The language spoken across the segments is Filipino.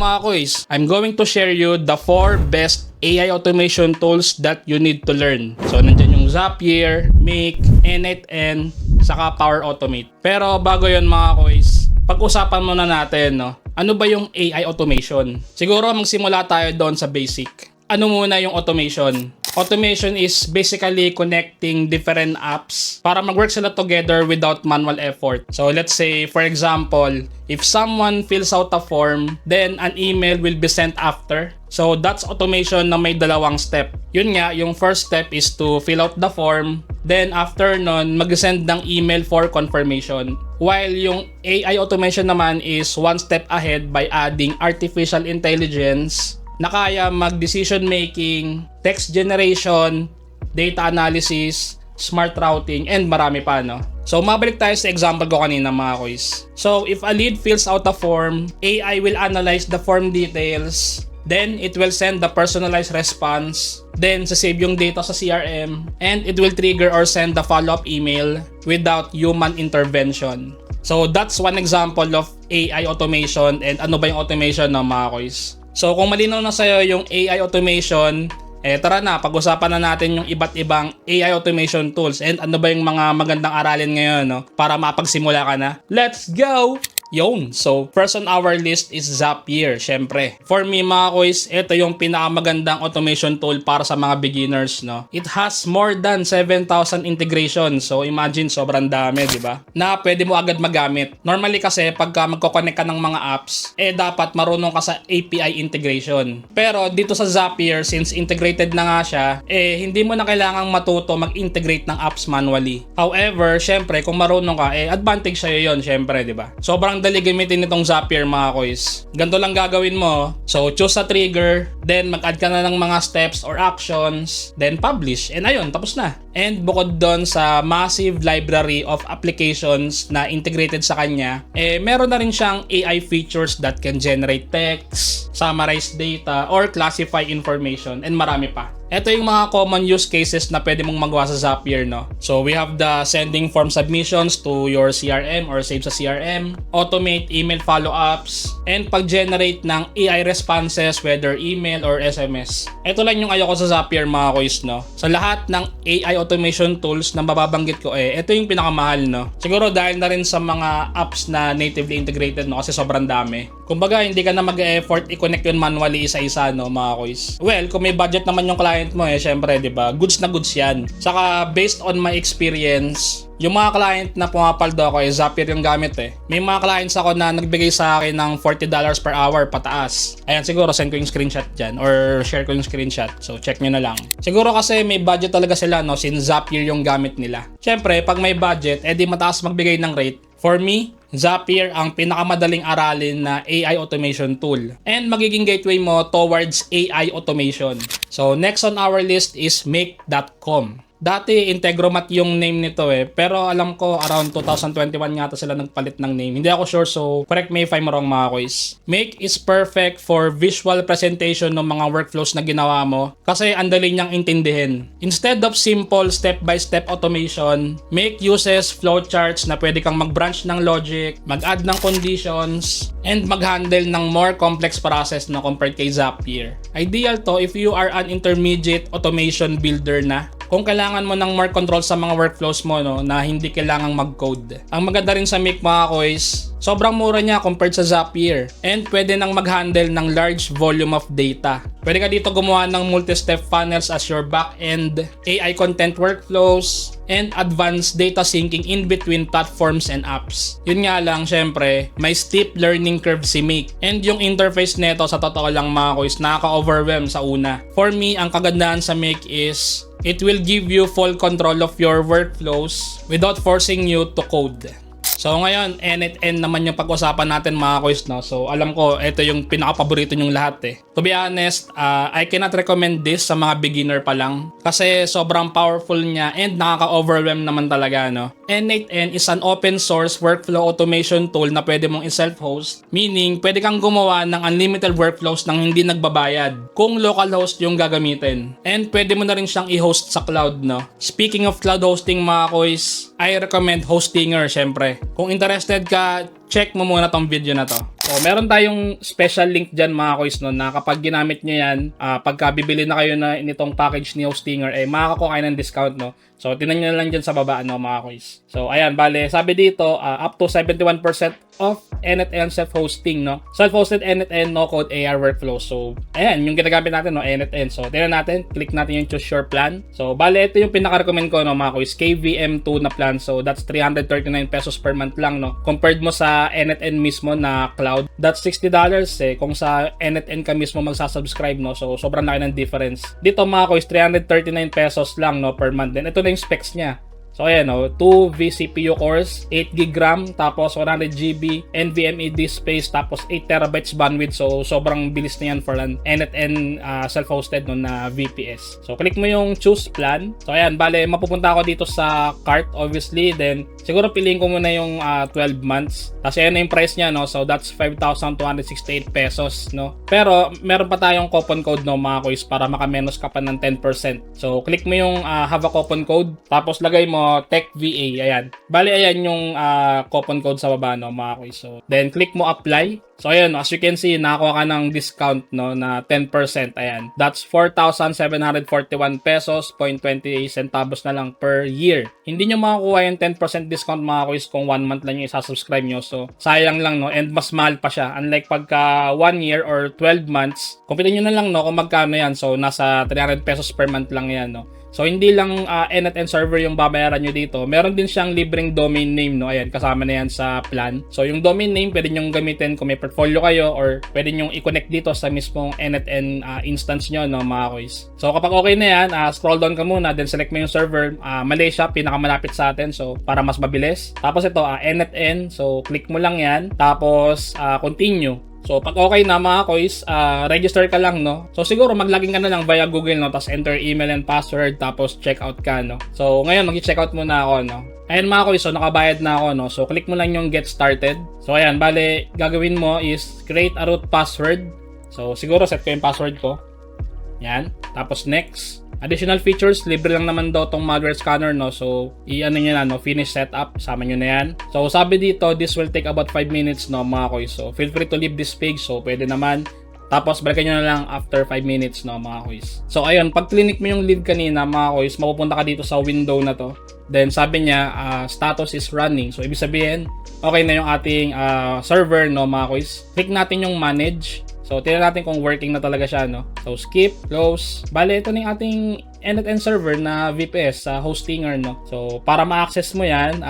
mga kois, I'm going to share you the 4 best AI automation tools that you need to learn. So nandyan yung Zapier, Make, N8N, saka Power Automate. Pero bago yon mga kois, pag-usapan muna natin, no? Ano ba yung AI automation? Siguro magsimula tayo doon sa basic. Ano muna yung automation? Automation is basically connecting different apps para mag-work sila together without manual effort. So let's say, for example, if someone fills out a form, then an email will be sent after. So that's automation na may dalawang step. Yun nga, yung first step is to fill out the form. Then after nun, mag-send ng email for confirmation. While yung AI automation naman is one step ahead by adding artificial intelligence na kaya mag-decision making, text generation, data analysis, smart routing, and marami pa, no? So, mabalik tayo sa example ko kanina, mga kois. So, if a lead fills out a form, AI will analyze the form details, then it will send the personalized response, then sasave yung data sa CRM, and it will trigger or send the follow-up email without human intervention. So, that's one example of AI automation. And ano ba yung automation, no, mga kois? So kung malinaw na sa'yo yung AI automation, tara na, pag-usapan na natin yung iba't ibang AI automation tools and ano ba yung mga magandang aralin ngayon, no? Para mapagsimula ka na. Let's go! Yun. So, first on our list is Zapier, syempre. For me, mga kois, ito yung pinakamagandang automation tool para sa mga beginners, no? It has more than 7,000 integrations. So, imagine, sobrang dami, di ba? Na pwede mo agad magamit. Normally kasi, pagka magko-connect ka ng mga apps, dapat marunong ka sa API integration. Pero, dito sa Zapier, since integrated na nga siya, hindi mo na kailangang matuto mag-integrate ng apps manually. However, syempre, kung marunong ka, advantage sa'yo yun, syempre, di ba? Sobrang dali gamitin itong Zapier, mga kois. Ganito lang gagawin mo. So, choose a trigger, then mag-add ka na ng mga steps or actions, then publish. And ayun, tapos na. And bukod doon sa massive library of applications na integrated sa kanya, meron na rin siyang AI features that can generate text, summarize data, or classify information, and marami pa. Ito yung mga common use cases na pwede mong magawa sa Zapier, no? So, we have the sending form submissions to your CRM or save sa CRM, automate email follow-ups, and pag-generate ng AI responses whether email or SMS. Ito lang yung ayoko sa Zapier, mga kois, no? Sa lahat ng AI automation tools na mababanggit ko, ito yung pinakamahal, no? Siguro dahil na rin sa mga apps na natively integrated, no? Kasi sobrang dami. Kumbaga, hindi ka na mag-effort i-connect yun manually isa-isa, no, mga kois? Well, kung may budget naman yung client mo, syempre, di ba? Goods na goods yan. Saka, based on my experience, yung mga client na pumapaldo ako, Zapier yung gamit May mga clients ako na nagbigay sa akin ng $40 per hour pataas. Ayan, siguro send ko yung screenshot dyan or share ko yung screenshot. So, check nyo na lang. Siguro kasi may budget talaga sila, no? Since Zapier yung gamit nila. Syempre, pag may budget, di mataas magbigay ng rate. For me, Zapier ang pinakamadaling aralin na AI automation tool and magiging gateway mo towards AI automation. So next on our list is Make.com. Dati Integromat yung name nito pero alam ko around 2021 yata sila nagpalit ng name. Hindi ako sure, so correct me if I'm wrong, mga kois. Make is perfect for visual presentation ng mga workflows na ginawa mo kasi ang dali niyang intindihin. Instead of simple step-by-step automation, Make uses flowcharts na pwede kang mag-branch ng logic, mag-add ng conditions, and mag-handle ng more complex process na compared kay Zapier. Ideal to if you are an intermediate automation builder na. Kung kailangan mo ng more control sa mga workflows mo, no, na hindi kailangang mag-code. Ang maganda rin sa Make, mga kois, sobrang mura niya compared sa Zapier. And pwede nang mag-handle ng large volume of data. Pwede ka dito gumawa ng multi-step funnels as your back-end, AI content workflows, and advanced data syncing in between platforms and apps. Yun nga lang, syempre, may steep learning curve si Make. And yung interface neto, sa totoo lang, mga kois, nakaka-overwhelm sa una. For me, ang kagandahan sa Make is it will give you full control of your workflows without forcing you to code. So ngayon, N8N naman yung pag-usapan natin, mga kois, no? So alam ko, ito yung pinaka-paborito nyong lahat To be honest, I cannot recommend this sa mga beginner pa lang kasi sobrang powerful niya and nakaka-overwhelm naman talaga, no? N8N is an open source workflow automation tool na pwede mong i-self-host, meaning pwede kang gumawa ng unlimited workflows nang hindi nagbabayad kung local host yung gagamitin. And pwede mo na rin siyang i-host sa cloud, no? Speaking of cloud hosting, mga kois, I recommend Hostinger, syempre. Kung interested ka, check mo muna tong video na to. So, meron tayong special link dyan mga kois no, na kapag ginamit nyo yan, pagka bibili na kayo na nitong package ni Hostinger, makakakuha kayo ng discount, no? So, tinan nyo na lang dyan sa baba, no, mga kois. So, ayan, bale, sabi dito, up to 71% off NetN self-hosting, no? Self-hosted NetN no-code AR workflow. So, ayan, yung ginagamit natin, no, NetN. So, tingnan natin, click natin yung choose your plan. So, bale, ito yung pinaka-recommend ko, no, mga kois, KVM2 na plan. So, that's 339 pesos per month lang, no? Compared mo sa NetN mismo na cloud, that's $60 kung sa NetN ka mismo magsasubscribe, no? So, sobrang laki ng difference. Dito, mga kois, 339 pesos lang, no, per month. Then, ito na yung specs niya. So ayan, 2 vCPU cores, 8GB RAM, tapos 100GB NVMe disk space, tapos 8TB bandwidth. So sobrang bilis na yan for an NetN self-hosted no, na VPS. So click mo yung choose plan. So ayan, bale mapupunta ako dito sa cart obviously. Then siguro piliin ko muna yung 12 months. Kasi ayan na yung price niya, no? So that's 5,268 pesos, no? Pero meron pa tayong coupon code, no, mga kois, para makamenos ka pa ng 10%. So click mo yung have a coupon code, tapos lagay mo TechVA, ayan. Bali, ayan yung coupon code sa baba, no, mga kois. So, then, click mo apply. So, ayan, as you can see, nakakuha ka ng discount, no, na 10%, ayan. That's 4,741 pesos, 0.28 centavos na lang per year. Hindi nyo makakuha yung 10% discount, mga kois, kung 1 month lang yung isasubscribe nyo. So, sayang lang, no, and mas mahal pa siya. Unlike pagka 1 year or 12 months, kumpitin nyo na lang, no, kung magkano yan. So, nasa 300 pesos per month lang yan, no. So, hindi lang NetN server yung babayaran nyo dito. Meron din siyang libreng domain name, no? Ayan, kasama na yan sa plan. So, yung domain name, pwede nyong gamitin kung may portfolio kayo or pwede nyong i-connect dito sa mismong NetN instance nyo, no, mga kois. So, kapag okay na yan, scroll down ka muna, then select mo yung server. Malaysia, pinakamalapit sa atin. So, para mas mabilis. Tapos ito, NetN. So, click mo lang yan. Tapos, continue. So, pag okay na mga kois, register ka lang, no? So, siguro mag-login ka na lang via Google, no? Tapos enter email and password, tapos checkout ka, no? So, ngayon, mag-checkout muna ako, no? Ayan mga kois, so nakabayad na ako, no? So, click mo lang yung get started. So, ayan, bale, gagawin mo is create a root password. So, siguro set ko yung password ko. Yan. Tapos, next. Additional features, libre lang naman daw tong malware scanner, no? So, i-ano nyo na, no? Finish setup, sama nyo na yan. So, sabi dito, this will take about 5 minutes, no, mga kois. So, feel free to leave this page. So, pwede naman. Tapos, balikan nyo na lang after 5 minutes, no, mga kois. So, ayun, pag clinic mo yung lead kanina, mga kois, mapupunta ka dito sa window na to. Then, sabi niya, status is running. So, ibig sabihin, okay na yung ating server, no, mga kois. Click natin yung manage. So, tingnan natin kung working na talaga siya, no? So, skip, close. Bale, ito na yung ating NetN server na VPS sa Hostinger, no? So, para ma-access mo yan,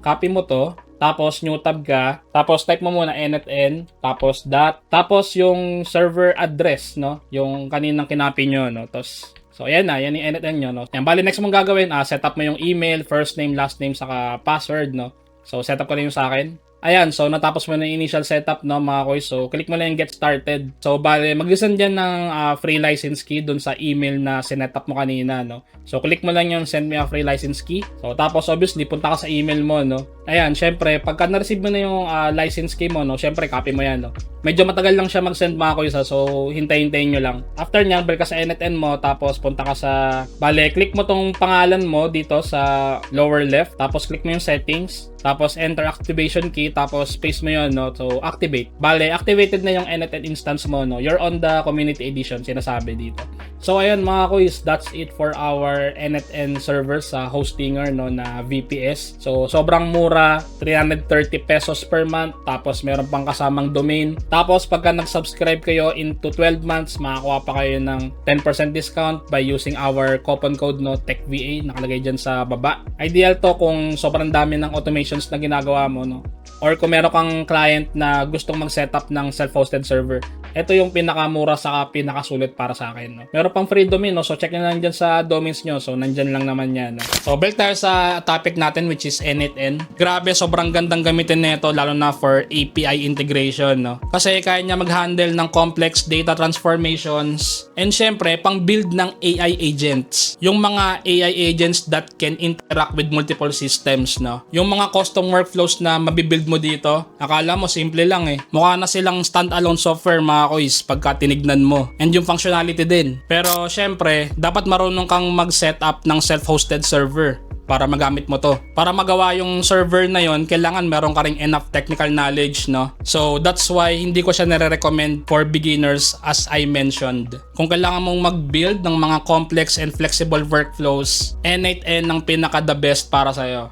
copy mo to. Tapos, new tab ka. Tapos, type mo muna NetN. Tapos, tapos, yung server address, no? Yung kaninang kinapi nyo, no? Tapos, so, ayan na. Yan yung NetN nyo, no? Yan, bale, next mong gagawin, set up mo yung email, first name, last name, saka password, no? So, set up ko na yung sa akin. Ayan, so natapos mo na yung initial setup, no, mga kois. So, click mo na yung get started. So, bale, mag-send dyan ng free license key dun sa email na sinetup mo kanina, no. So, click mo lang yung send me a free license key. So, tapos obviously, punta ka sa email mo, no. Ayan, syempre, pagka na-receive mo na yung license key mo, no, syempre, copy mo yan, no. Medyo matagal lang siya mag-send, mga kois, so hintayin nyo lang. After nyan, balik ka sa NetN mo, tapos punta ka sa, bale, click mo tong pangalan mo dito sa lower left, tapos click mo yung settings, tapos enter activation key, tapos paste mo yun, no, so activate. Bale, activated na yung NetN instance mo, no, you're on the community edition, sinasabi dito. So, ayun mga kois, that's it for our NetN server sa Hostinger, no, na VPS. So, sobrang mura, 330 pesos per month, tapos meron pang kasamang domain. Tapos, pagka nag-subscribe kayo into 12 months, makakuha pa kayo ng 10% discount by using our coupon code, no, TechVA, nakalagay dyan sa baba. Ideal to kung sobrang dami ng automations na ginagawa mo, no, or kung meron kang client na gustong mag-setup ng self-hosted server. Ito yung pinakamura saka pinakasulit para sa akin, no. Meron pang free domain, no, so check nyo lang dyan sa domains nyo. So, nandyan lang naman yan, no. So, balik tayo sa topic natin, which is NetN. Grabe, sobrang gandang gamitin nito, lalo na for API integration, no. Kasi kaya niya mag-handle ng complex data transformations and syempre, pang build ng AI agents. Yung mga AI agents that can interact with multiple systems, no. Yung mga custom workflows na mabibuild mo dito, akala mo simple lang eh. Mukha na silang standalone software, mga kois, pagka tinignan mo. And yung functionality din. Pero syempre, dapat marunong kang mag-setup ng self-hosted server. para magamit mo to. Para magawa yung server na yon, kailangan meron ka ring enough technical knowledge, no? So that's why hindi ko siya nare-recommend for beginners as I mentioned. Kung kailangan mong mag-build ng mga complex and flexible workflows, N8N ang pinaka the best para sa'yo.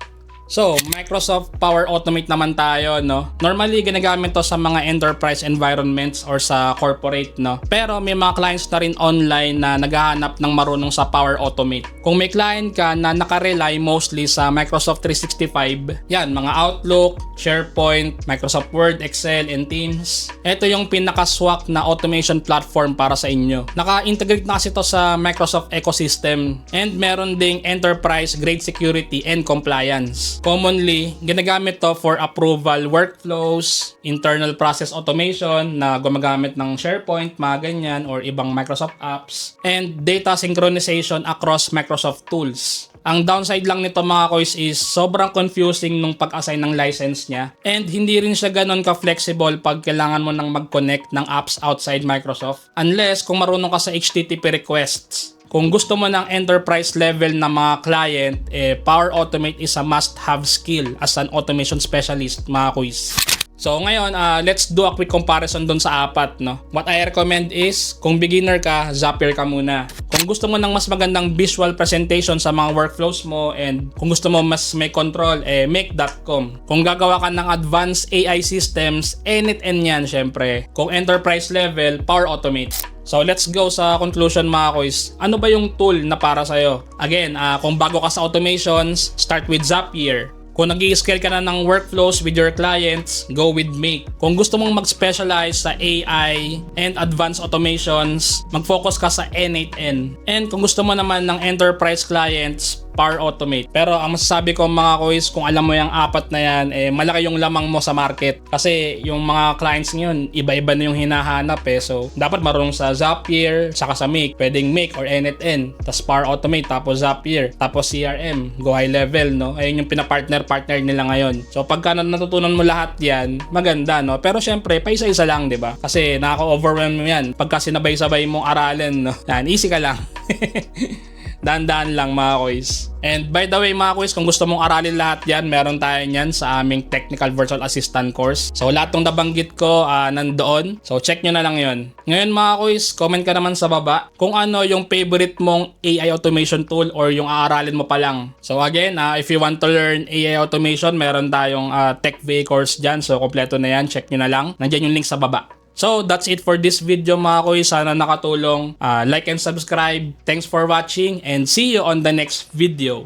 So, Microsoft Power Automate naman tayo, no? Normally, ginagamit to sa mga enterprise environments or sa corporate, no? Pero may mga clients na rin online na naghahanap ng marunong sa Power Automate. Kung may client ka na nakarely mostly sa Microsoft 365, yan, mga Outlook, SharePoint, Microsoft Word, Excel, and Teams. Ito yung pinaka-swak na automation platform para sa inyo. Naka-integrate na kasi to sa Microsoft ecosystem and meron ding enterprise-grade security and compliance. Commonly, ginagamit to for approval workflows, internal process automation na gumagamit ng SharePoint, mga ganyan, or ibang Microsoft apps, and data synchronization across Microsoft tools. Ang downside lang nito mga kois is sobrang confusing nung pag-assign ng license niya, and hindi rin siya ganon ka-flexible pag kailangan mo nang mag-connect ng apps outside Microsoft unless kung marunong ka sa HTTP requests. Kung gusto mo ng enterprise level na mga client, Power Automate is a must-have skill as an automation specialist, mga quiz. So ngayon, let's do a quick comparison dun sa apat, no? What I recommend is, kung beginner ka, Zapier ka muna. Kung gusto mo ng mas magandang visual presentation sa mga workflows mo and kung gusto mo mas may control, Make.com. Kung gagawa ka ng advanced AI systems, N8N yan syempre. Kung enterprise level, Power Automate. So let's go sa conclusion mga kois. Ano ba yung tool na para sa'yo? Again, kung bago ka sa automations, start with Zapier. Kung nag-i-scale ka na ng workflows with your clients, go with Make. Kung gusto mong mag-specialize sa AI and advanced automations, mag-focus ka sa N8N. And kung gusto mo naman ng enterprise clients, Power Automate. Pero ang masasabi ko mga kois, kung alam mo yung apat na yan, malaki yung lamang mo sa market. Kasi yung mga clients ngayon, iba-iba na yung hinahanap So, dapat marunong sa Zapier, saka sa Make. Pwedeng Make or N8N, tapos Power Automate, tapos Zapier, tapos CRM, go high level, no? Ayun yung pinapartner nila ngayon. So, pagka natutunan mo lahat yan, maganda, no? Pero syempre, paisa-isa lang, di ba? Kasi nakaka-overwhelm yan. Pagka sinabay-sabay mong aralin, no? Yan, easy ka lang. Daan-daan lang mga kois. And by the way mga kois, kung gusto mong aralin lahat yan, meron tayo yan sa aming Technical Virtual Assistant course. So lahat ng nabanggit ko nandoon. So check nyo na lang yon. Ngayon mga kois, comment ka naman sa baba kung ano yung favorite mong AI automation tool or yung aaralin mo pa lang. So again, if you want to learn AI automation, meron tayong TechVA course dyan. So kompleto na yan, check nyo na lang. Nandiyan yung link sa baba. So, that's it for this video mga kois. Sana nakatulong. Like and subscribe. Thanks for watching and see you on the next video.